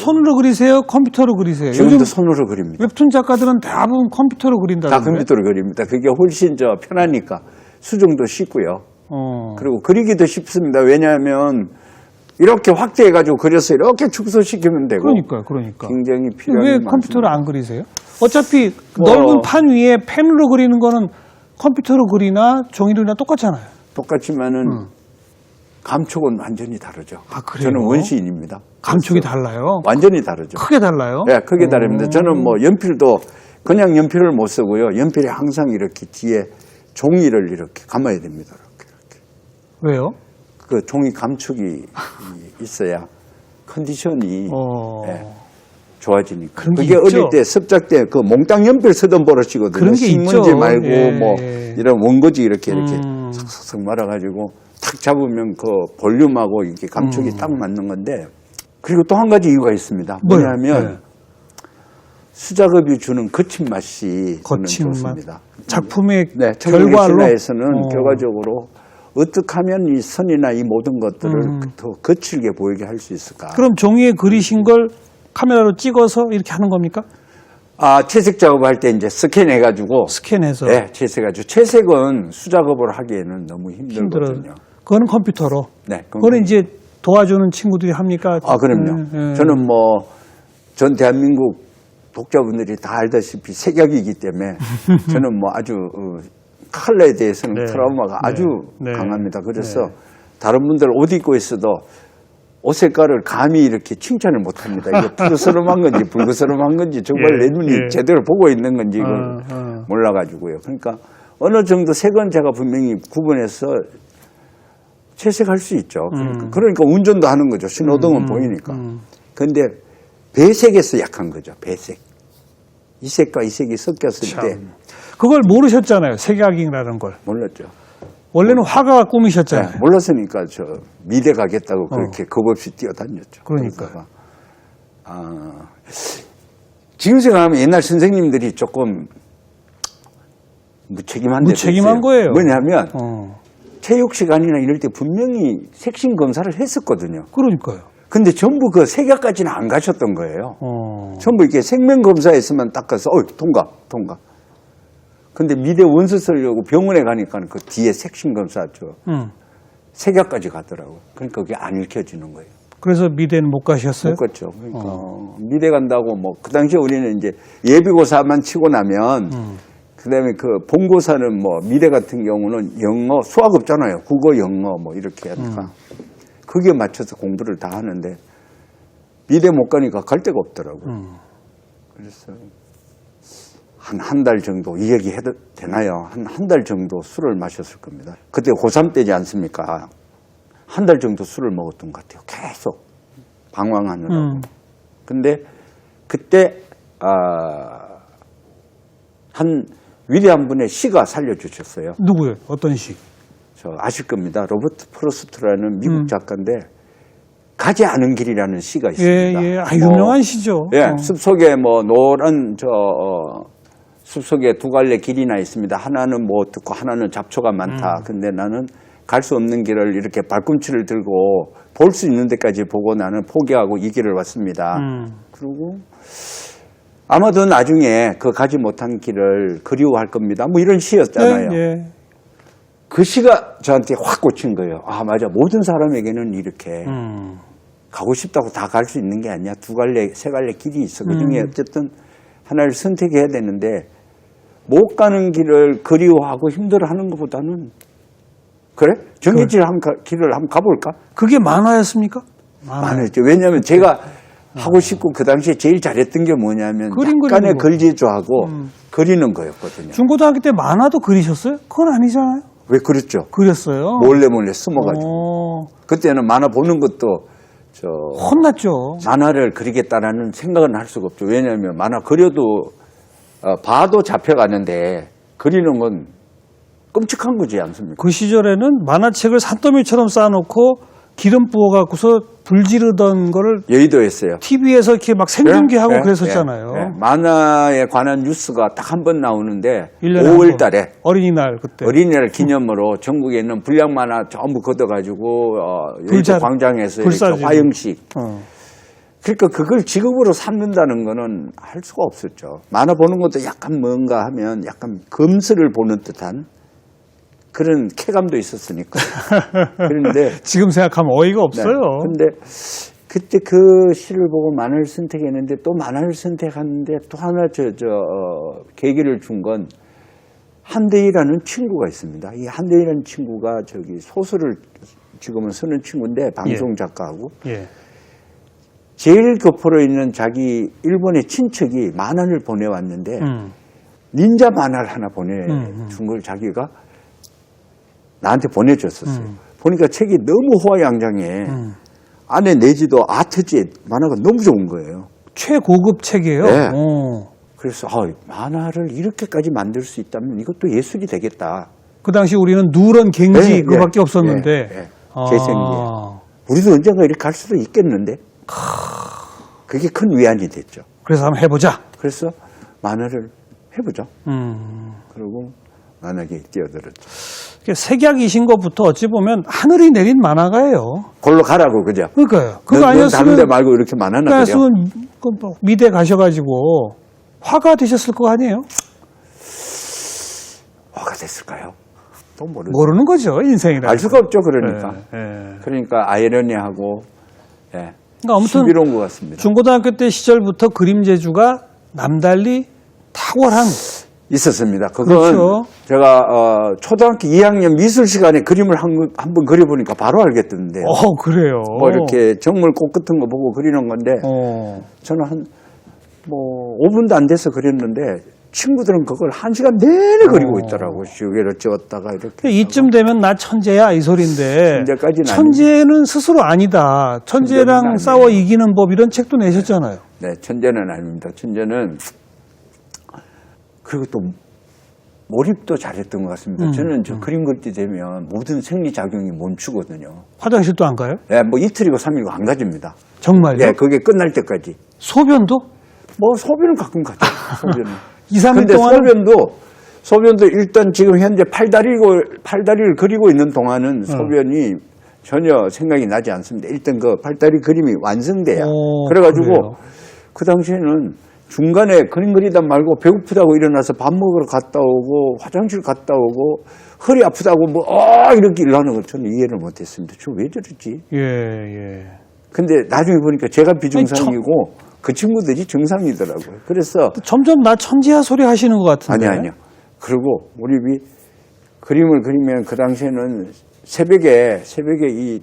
손으로 그리세요? 컴퓨터로 그리세요? 지금도 요즘 손으로 그립니다. 웹툰 작가들은 대부분 컴퓨터로 그린다던데. 다 컴퓨터로 그립니다. 그게 훨씬 편하니까 수정도 쉽고요. 그리고 그리기도 쉽습니다. 왜냐하면 이렇게 확대해가지고 그려서 이렇게 축소시키면 되고. 그러니까. 굉장히 필요한 왜 게 컴퓨터로 많습니다. 안 그리세요? 어차피 넓은 판 위에 펜으로 그리는 거는 컴퓨터로 그리나 종이로나 똑같잖아요. 똑같지만은 감촉은 완전히 다르죠. 아, 그래요? 저는 원시인입니다. 감촉이 그래서 달라요? 완전히 다르죠. 크게 달라요? 네, 크게 다릅니다. 저는 뭐 연필도 그냥 연필을 못 쓰고요. 연필에 항상 이렇게 뒤에 종이를 이렇게 감아야 됩니다. 이렇게. 왜요? 그 종이 감촉이 있어야 컨디션이 좋아지니까. 그런 게 그게 있죠? 어릴 때 습작 때 그 몽땅 연필 쓰던 버릇이거든요. 그런 게 신문지 있죠. 말고 예. 뭐 이런 원고지 이렇게 삭삭삭 말아가지고 탁 잡으면 그 볼륨하고 이렇게 감촉이 딱 맞는 건데. 그리고 또 한 가지 이유가 있습니다. 뭐냐면 수작업이 주는 거친 맛이 저는 좋습니다. 작품의 네, 결과로 신화에서는 결과적으로 어떻게 하면 이 선이나 이 모든 것들을 더 거칠게 보이게 할 수 있을까? 그럼 종이에 그리신 걸 카메라로 찍어서 이렇게 하는 겁니까? 채색 작업할 때 이제 스캔해가지고. 스캔해서. 네, 채색해가지고. 채색은 수작업을 하기에는 너무 힘들거든요. 그거는 컴퓨터로. 네, 그거는 이제 도와주는 친구들이 합니까? 그럼요. 저는 뭐 전 대한민국 독자분들이 다 알다시피 색약이기 때문에 저는 뭐 아주 컬러에 대해서는 트라우마가 아주 강합니다. 그래서 다른 분들 옷 입고 있어도 옷 색깔을 감히 이렇게 칭찬을 못 합니다. 이게 푸르스름한 건지 붉으스름한 건지 정말 내 눈이 제대로 보고 있는 건지 이걸 몰라가지고요. 그러니까 어느 정도 색은 제가 분명히 구분해서 채색할 수 있죠. 그러니까 운전도 하는 거죠. 신호등은 보이니까. 그런데 배색에서 약한 거죠. 배색. 이 색과 이 색이 섞였을 때. 그걸 모르셨잖아요. 색약이라는 걸. 몰랐죠. 원래는 화가가 꿈이셨잖아요. 네, 몰랐으니까 저 미대 가겠다고 그렇게 겁없이 뛰어다녔죠. 그러니까. 지금 생각하면 옛날 선생님들이 조금 무책임한 거예요. 뭐냐면 체육 시간이나 이럴 때 분명히 색신 검사를 했었거든요. 그러니까요. 근데 전부 그 색약까지는 안 가셨던 거예요. 전부 이렇게 생명 검사에서만 딱 가서 통과. 근데 미대 원서 쓰려고 병원에 가니까 그 뒤에 색신 검사죠. 색약까지 가더라고요. 그러니까 그게 안 읽혀지는 거예요. 그래서 미대는 못 가셨어요? 못 갔죠. 그러니까 미대 간다고 뭐 그 당시에 우리는 이제 예비고사만 치고 나면 그다음에 그 본고사는 뭐 미대 같은 경우는 영어, 수학 없잖아요. 국어, 영어 뭐 이렇게 하니까 거기에 맞춰서 공부를 다 하는데 미대 못 가니까 갈 데가 없더라고요. 그래서 한 달 정도, 이 얘기 해도 되나요? 한 달 정도 술을 마셨을 겁니다. 그때 고3 때지 않습니까? 한 달 정도 술을 먹었던 것 같아요. 계속 방황하느라고. 근데 그때 한 위대한 분의 시가 살려주셨어요. 누구요? 어떤 시? 아실 겁니다. 로버트 프로스트라는 미국 작가인데 가지 않은 길이라는 시가 있습니다. 유명한 시죠. 숲속에 뭐 노란 숲속에 두 갈래 길이나 있습니다. 하나는 뭐 어떻고 하나는 잡초가 많다. 근데 나는 갈 수 없는 길을 이렇게 발꿈치를 들고 볼 수 있는 데까지 보고 나는 포기하고 이 길을 왔습니다. 그리고 아마도 나중에 그 가지 못한 길을 그리워할 겁니다. 뭐 이런 시였잖아요. 그 시가 저한테 확 꽂힌 거예요. 맞아. 모든 사람에게는 이렇게 가고 싶다고 다 갈 수 있는 게 아니야. 두 갈래, 세 갈래 길이 있어. 그 중에 어쨌든 하나를 선택해야 되는데 못 가는 길을 그리워하고 힘들어하는 것보다는 그래? 정해진 길을 한번 가볼까? 그게 만화였습니까? 만화였죠. 왜냐하면 제가 하고 싶고 그 당시에 제일 잘했던 게 뭐냐면 약간의 걸지조하고 그리는 거였거든요. 중고등학교 때 만화도 그리셨어요? 그건 아니잖아요. 왜 그랬죠? 그렸어요. 몰래 숨어가지고. 그때는 만화 보는 것도 혼났죠. 만화를 그리겠다라는 생각은 할 수가 없죠. 왜냐하면 만화 그려도 봐도 잡혀가는데 그리는 건 끔찍한 거지 않습니까? 그 시절에는 만화책을 산더미처럼 쌓아놓고 기름 부어갖고서 불 지르던 거를 여의도였어요. TV에서 이렇게 막 생중계하고 그랬었잖아요. 만화에 관한 뉴스가 딱 한 번 나오는데 1년에 5월 달에 어린이날 그때 어린이날 기념으로 전국에 있는 불량 만화 전부 걷어가지고 여의도 광장에서 이렇게 화형식 그러니까 그걸 직업으로 삼는다는 거는 할 수가 없었죠. 만화 보는 것도 약간 뭔가 하면 약간 검수를 보는 듯한 그런 쾌감도 있었으니까. 그런데 지금 생각하면 어이가 없어요. 근데 그때 그 시를 보고 만화를 선택했는데 또 만화를 선택하는데 또 하나 계기를 준 건 한대희라는 친구가 있습니다. 이 한대희라는 친구가 저기 소설을 지금은 쓰는 친구인데 방송 작가하고 예. 제일 교포로 있는 자기 일본의 친척이 만화를 보내왔는데 닌자 만화를 하나 보내준 걸 자기가 나한테 보내줬었어요. 보니까 책이 너무 호화양장해. 안에 내지도 아트지 만화가 너무 좋은 거예요. 최고급 책이에요. 네. 오. 그래서 만화를 이렇게까지 만들 수 있다면 이것도 예술이 되겠다. 그 당시 우리는 누런 갱지 네, 그거밖에 네, 없었는데. 네, 재생기. 우리도 언젠가 이렇게 갈 수도 있겠는데. 그게 큰 위안이 됐죠. 그래서 한번 해보자. 그래서 만화를 해보죠. 그리고 만화계에 뛰어들었죠. 색약이신 것부터 어찌 보면 하늘이 내린 만화가예요. 골로 가라고 그죠? 그러니까요. 그거 넌 아니었으면 다른 데 말고 이렇게 만화나 그죠? 뭐 미대 가셔가지고 화가 되셨을 거 아니에요? 뭐가 됐을까요? 또 모르는 거죠, 인생이라. 알 수가 없죠, 그러니까. 예. 그러니까 아이러니하고 예. 그러니까 아무튼 신비로운 것 같습니다. 중고등학교 때 시절부터 그림 재주가 남달리 탁월한. 있었습니다. 그건 그렇죠. 제가 초등학교 2학년 미술 시간에 그림을 한번 그려보니까 바로 알겠던데. 그래요. 뭐 이렇게 정물 꽃 같은 거 보고 그리는 건데 저는 한 5분도 안 돼서 그렸는데 친구들은 그걸 1시간 내내 그리고 있더라고. 시계를 찍었다가 이렇게. 이쯤 되면 나 천재야 이 소리인데 천재까지는 천재는 스스로 아니다. 천재랑 천재는 싸워 아니에요. 이기는 법 이런 책도 내셨잖아요. 네, 천재는 아닙니다. 천재는 그리고 또 몰입도 잘했던 것 같습니다. 저는 저 그림 그릴 때 되면 모든 생리작용이 멈추거든요. 화장실도 안 가요? 네, 뭐 이틀이고 3일이고 안 가집니다. 정말요? 네, 그게 끝날 때까지. 소변도? 뭐 소변은 가끔 가죠. 소변은. 2, 3일 근데 동안 소변도 일단 지금 현재 팔다리를 그리고 있는 동안은 소변이 전혀 생각이 나지 않습니다. 일단 그 팔다리 그림이 완성돼야. 그래가지고 그래요? 그 당시에는 중간에 그림 그리다 말고 배고프다고 일어나서 밥 먹으러 갔다 오고 화장실 갔다 오고 허리 아프다고 이렇게 일어나는 걸 저는 이해를 못했습니다. 저 왜 저러지? 예. 근데 나중에 보니까 제가 비정상이고 그 친구들이 정상이더라고요. 그래서 점점 나 천재야 소리 하시는 것 같은데. 아니요. 그리고 몰입이 그림을 그리면 그 당시에는 새벽에 이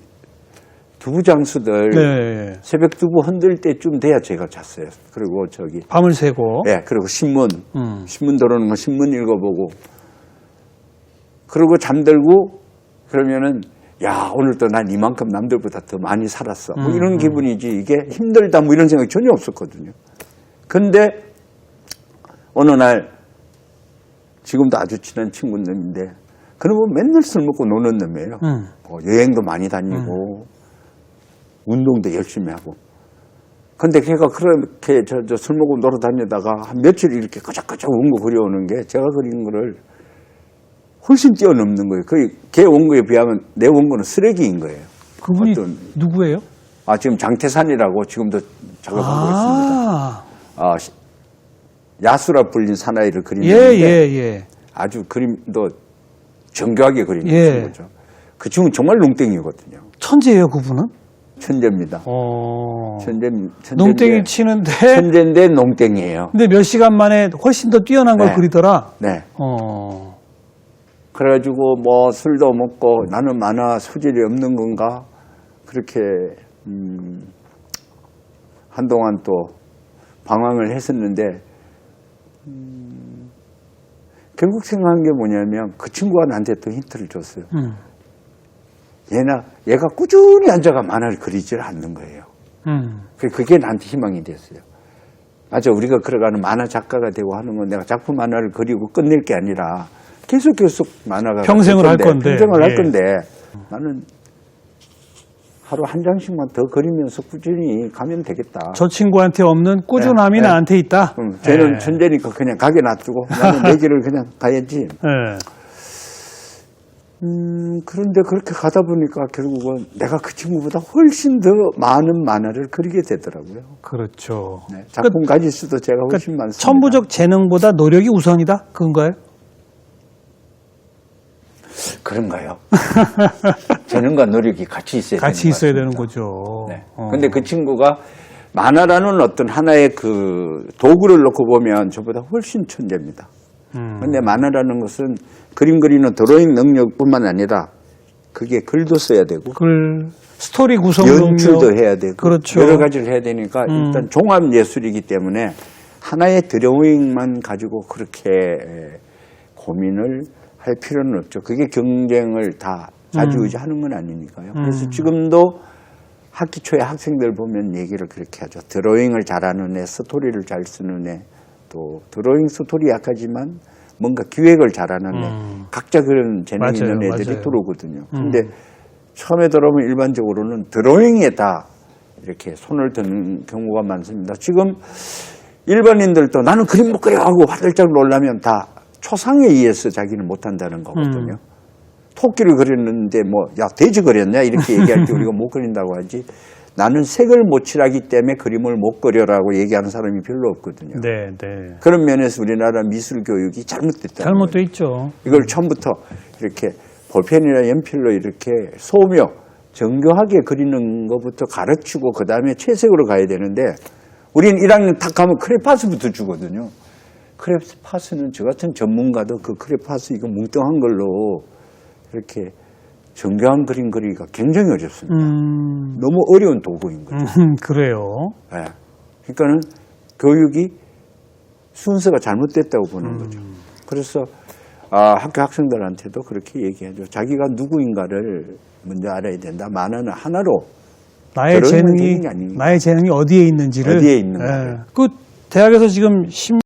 두부 장수들 네. 새벽 두부 흔들 때쯤 돼야 제가 잤어요. 그리고 밤을 새고. 네, 그리고 신문 들어오는 거 신문 읽어보고 그리고 잠들고 그러면은 야 오늘도 난 이만큼 남들보다 더 많이 살았어. 뭐 이런 기분이지 이게 힘들다 뭐 이런 생각이 전혀 없었거든요. 근데 어느 날 지금도 아주 친한 친구인데 그놈은 맨날 술 먹고 노는 놈이에요. 뭐 여행도 많이 다니고 운동도 열심히 하고. 근데 걔가 그렇게 술 먹고 놀아 다니다가 한 며칠 이렇게 끄적끄적 원고 그려오는 게 제가 그린 거를 훨씬 뛰어넘는 거예요. 걔 원고에 비하면 내 원고는 쓰레기인 거예요. 그분이 누구예요? 지금 장태산이라고 지금도 작업하고 있습니다. 야수라 불린 사나이를 그리는데 예. 아주 그림도 정교하게 그리는 친구죠. 그 친구는 정말 농땡이거든요. 천재예요, 그분은? 천재입니다. 농땡이 치는데 천재인데 농땡이에요. 근데 몇 시간 만에 훨씬 더 뛰어난 걸 그리더라. 네. 그래가지고 뭐 술도 먹고 나는 만화 소질이 없는 건가 그렇게 한동안 또 방황을 했었는데 결국 생각한 게 뭐냐면 그 친구가 나한테 또 힌트를 줬어요. 얘가 꾸준히 앉아가 만화를 그리질 않는 거예요. 그게 나한테 희망이 됐어요. 맞아, 우리가 그래가는 만화 작가가 되고 하는 건 내가 작품 만화를 그리고 끝낼 게 아니라 계속 만화가 평생을 할 건데 나는 하루 한 장씩만 더 그리면서 꾸준히 가면 되겠다. 저 친구한테 없는 꾸준함이 나한테 있다. 쟤는 천재니까 그냥 가게 놔두고 나는 내 길을 그냥 가야지. 그런데 그렇게 가다 보니까 결국은 내가 그 친구보다 훨씬 더 많은 만화를 그리게 되더라고요. 그렇죠. 네, 작품 가질 수도 제가 훨씬 많습니다. 천부적 재능보다 노력이 우선이다? 그건가요? 그런가요? 재능과 노력이 같이 있어야 같이 있어야 되는 거죠. 네. 근데 그 친구가 만화라는 어떤 하나의 그 도구를 놓고 보면 저보다 훨씬 천재입니다. 근데 만화라는 것은 그림 그리는 드로잉 능력뿐만 아니라 그게 글도 써야 되고 글, 스토리 구성 연출도 능력. 해야 되고 그렇죠. 여러 가지를 해야 되니까 일단 종합 예술이기 때문에 하나의 드로잉만 가지고 그렇게 고민을 할 필요는 없죠. 그게 경쟁을 다 좌지우지하는 건 아니니까요. 그래서 지금도 학기 초에 학생들 보면 얘기를 그렇게 하죠. 드로잉을 잘하는 애, 스토리를 잘 쓰는 애, 또 드로잉 스토리 약하지만 뭔가 기획을 잘하는 애, 각자 그런 재능 맞아요, 있는 애들이 맞아요. 들어오거든요. 근데 처음에 들어오면 일반적으로는 드로잉에 다 이렇게 손을 드는 경우가 많습니다. 지금 일반인들도 나는 그림 못 그려 하고 화들짝 놀라면 다 초상에 의해서 자기는 못한다는 거거든요. 토끼를 그렸는데 뭐 야 돼지 그렸냐 이렇게 얘기할 때 우리가 못 그린다고 하지, 나는 색을 못 칠하기 때문에 그림을 못 그려라고 얘기하는 사람이 별로 없거든요. 네, 네. 그런 면에서 우리나라 미술 교육이 잘못됐다. 잘못돼 있죠. 이걸 처음부터 이렇게 볼펜이나 연필로 이렇게 소묘 정교하게 그리는 것부터 가르치고 그 다음에 채색으로 가야 되는데 우리는 1학년 탁 가면 크레파스부터 주거든요. 크레파스는 저 같은 전문가도 그 크레파스 이거 뭉뚱한 걸로 이렇게 정교한 그림 그리기가 굉장히 어렵습니다. 너무 어려운 도구인 거죠. 그래요. 네. 그러니까는 교육이 순서가 잘못됐다고 보는 거죠. 그래서 학교 학생들한테도 그렇게 얘기하죠. 자기가 누구인가를 먼저 알아야 된다. 만화는 하나로 나의 드로잉만 되는 재능이 게 아닙니다. 나의 재능이 어디에 있는지를. 어디에 있는가를. 그 대학에서 지금